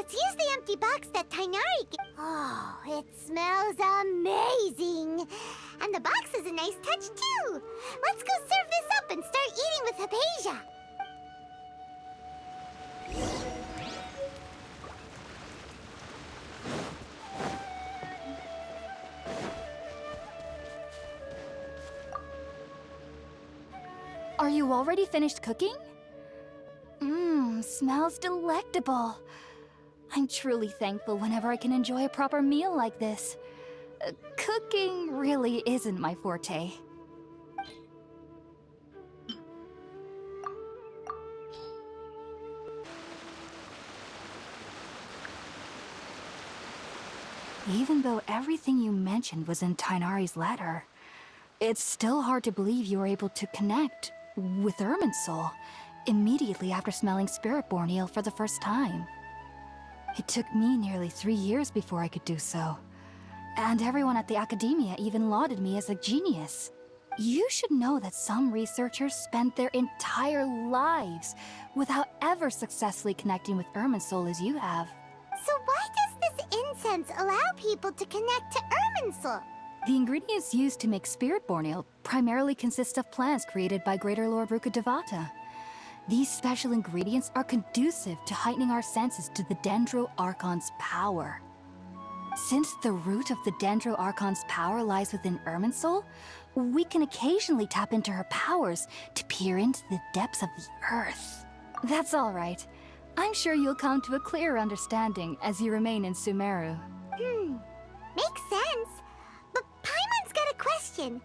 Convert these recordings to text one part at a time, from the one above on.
let's use the empty box that Tainari Oh, it smells amazing! And the box is a nice touch, too! Let's go serve this up and start eating with Haypasia! Are you already finished cooking? Mmm, smells delectable. I'm truly thankful whenever I can enjoy a proper meal like this. Cooking really isn't my forte. Even though everything you mentioned was in Tainari's letter, it's still hard to believe you were able to connect with Irminsul immediately after smelling Spirit-born eel for the first time. It took me nearly 3 years before I could do so. And everyone at the Academia even lauded me as a genius. You should know that some researchers spend their entire lives without ever successfully connecting with Irminsul as you have. So why does this incense allow people to connect to Irminsul? The ingredients used to make Spirit-born eel primarily consist of plants created by Greater Lord Rukkhadevata. These special ingredients are conducive to heightening our senses to the Dendro Archon's power. Since the root of the Dendro Archon's power lies within Irminsul, we can occasionally tap into her powers to peer into the depths of the earth. That's all right. I'm sure you'll come to a clearer understanding as you remain in Sumeru. Makes sense. But Paimon's got a question.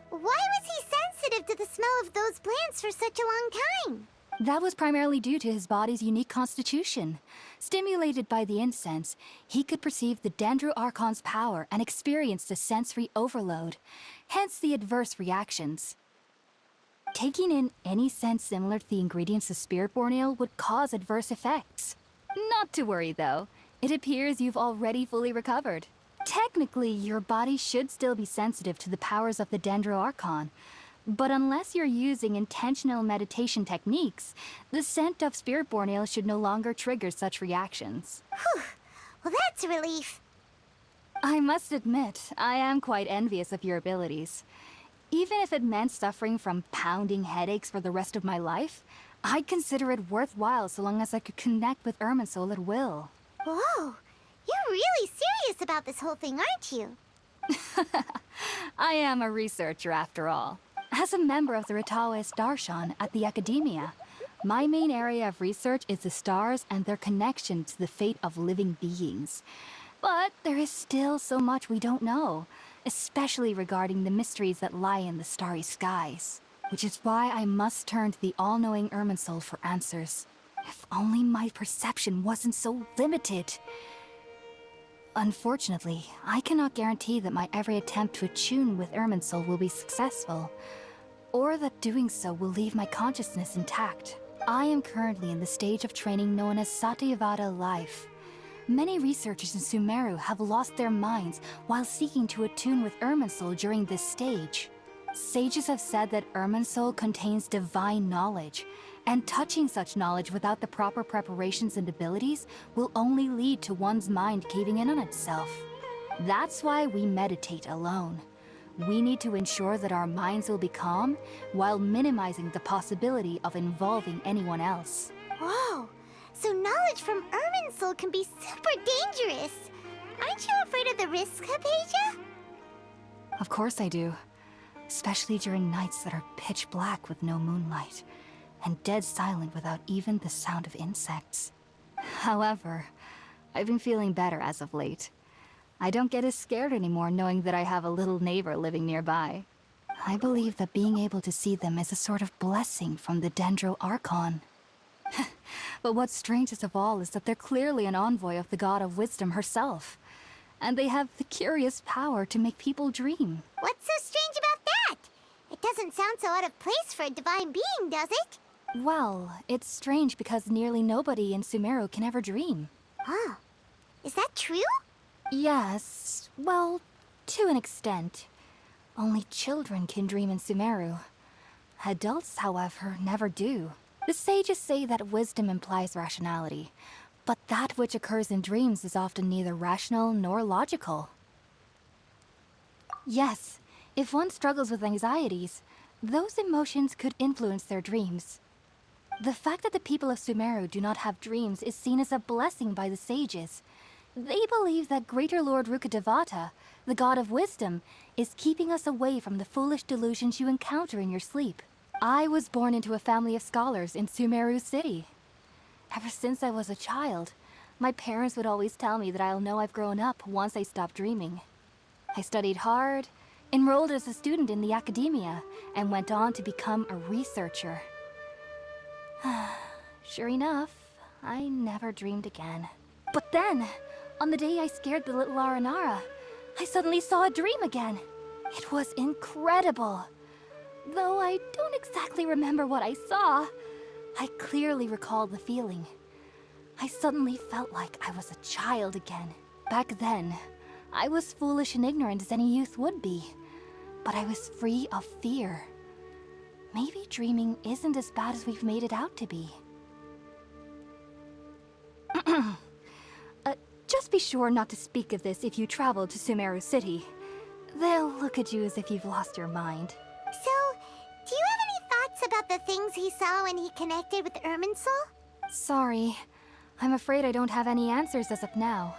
Why was he sensitive to the smell of those plants for such a long time? That was primarily due to his body's unique constitution. Stimulated by the incense, he could perceive the Dendro Archon's power and experienced a sensory overload, hence the adverse reactions. Taking in any scent similar to the ingredients of Spirit-born eel would cause adverse effects. Not to worry, though. It appears you've already fully recovered. Technically, your body should still be sensitive to the powers of the Dendro Archon, but unless you're using intentional meditation techniques, the scent of Spirit-born eel should no longer trigger such reactions. Whew. Well, that's a relief. I must admit, I am quite envious of your abilities. Even if it meant suffering from pounding headaches for the rest of my life, I'd consider it worthwhile so long as I could connect with Irminsul at will. Whoa, you're really serious about this whole thing, aren't you? I am a researcher after all. As a member of the Ritawe Darshan at the Academia, my main area of research is the stars and their connection to the fate of living beings. But there is still so much we don't know, especially regarding the mysteries that lie in the starry skies. Which is why I must turn to the all-knowing Irminsul for answers. If only my perception wasn't so limited. Unfortunately, I cannot guarantee that my every attempt to attune with Irminsul will be successful, or that doing so will leave my consciousness intact. I am currently in the stage of training known as Satyavada life. Many researchers in Sumeru have lost their minds while seeking to attune with Irminsul during this stage. Sages have said that Irminsul contains divine knowledge, and touching such knowledge without the proper preparations and abilities will only lead to one's mind caving in on itself. That's why we meditate alone. We need to ensure that our minds will be calm while minimizing the possibility of involving anyone else. Whoa, so knowledge from Irminsul can be super dangerous. Aren't you afraid of the risks, Haypasia? Of course I do. Especially during nights that are pitch black with no moonlight, and dead silent without even the sound of insects. However, I've been feeling better as of late. I don't get as scared anymore knowing that I have a little neighbor living nearby. I believe that being able to see them is a sort of blessing from the Dendro Archon. But what's strangest of all is that they're clearly an envoy of the God of Wisdom herself. And they have the curious power to make people dream. What's so strange about that? It doesn't sound so out of place for a divine being, does it? Well, it's strange because nearly nobody in Sumeru can ever dream. Oh, is that true? Yes, well, to an extent. Only children can dream in Sumeru. Adults, however, never do. The sages say that wisdom implies rationality, But that which occurs in dreams is often neither rational nor logical. Yes, if one struggles with anxieties, those emotions could influence their dreams. The fact that the people of Sumeru do not have dreams is seen as a blessing by the sages. They believe that Greater Lord Rukkhadevata, the god of wisdom, is keeping us away from the foolish delusions you encounter in your sleep. I was born into a family of scholars in Sumeru City. Ever since I was a child, my parents would always tell me that I'll know I've grown up once I stop dreaming. I studied hard, enrolled as a student in the academia, and went on to become a researcher. Sure enough, I never dreamed again. But then, on the day I scared the little Aranara, I suddenly saw a dream again. It was incredible. Though I don't exactly remember what I saw, I clearly recall the feeling. I suddenly felt like I was a child again. Back then, I was foolish and ignorant as any youth would be, but I was free of fear. Maybe dreaming isn't as bad as we've made it out to be. Just be sure not to speak of this if you travel to Sumeru City. They'll look at you as if you've lost your mind. So, do you have any thoughts about the things he saw when he connected with Irminsul? Sorry. I'm afraid I don't have any answers as of now.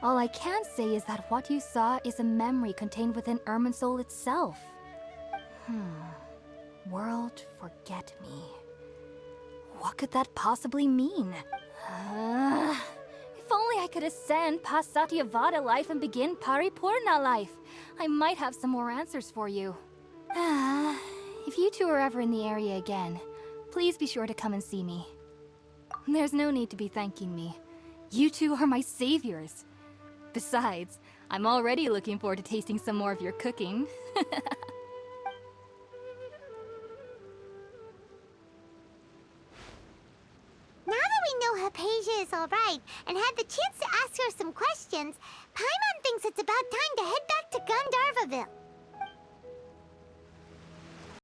All I can say is that what you saw is a memory contained within Irminsul itself. World forget me. What could that possibly mean? If only I could ascend past Satyavada life and begin Paripurna life. I might have some more answers for you. If you two are ever in the area again, please be sure to come and see me. There's no need to be thanking me. You two are my saviors. Besides, I'm already looking forward to tasting some more of your cooking. Now that we know Hypasia is alright and had the chance to ask her some questions, Paimon thinks it's about time to head back to Gandharvaville.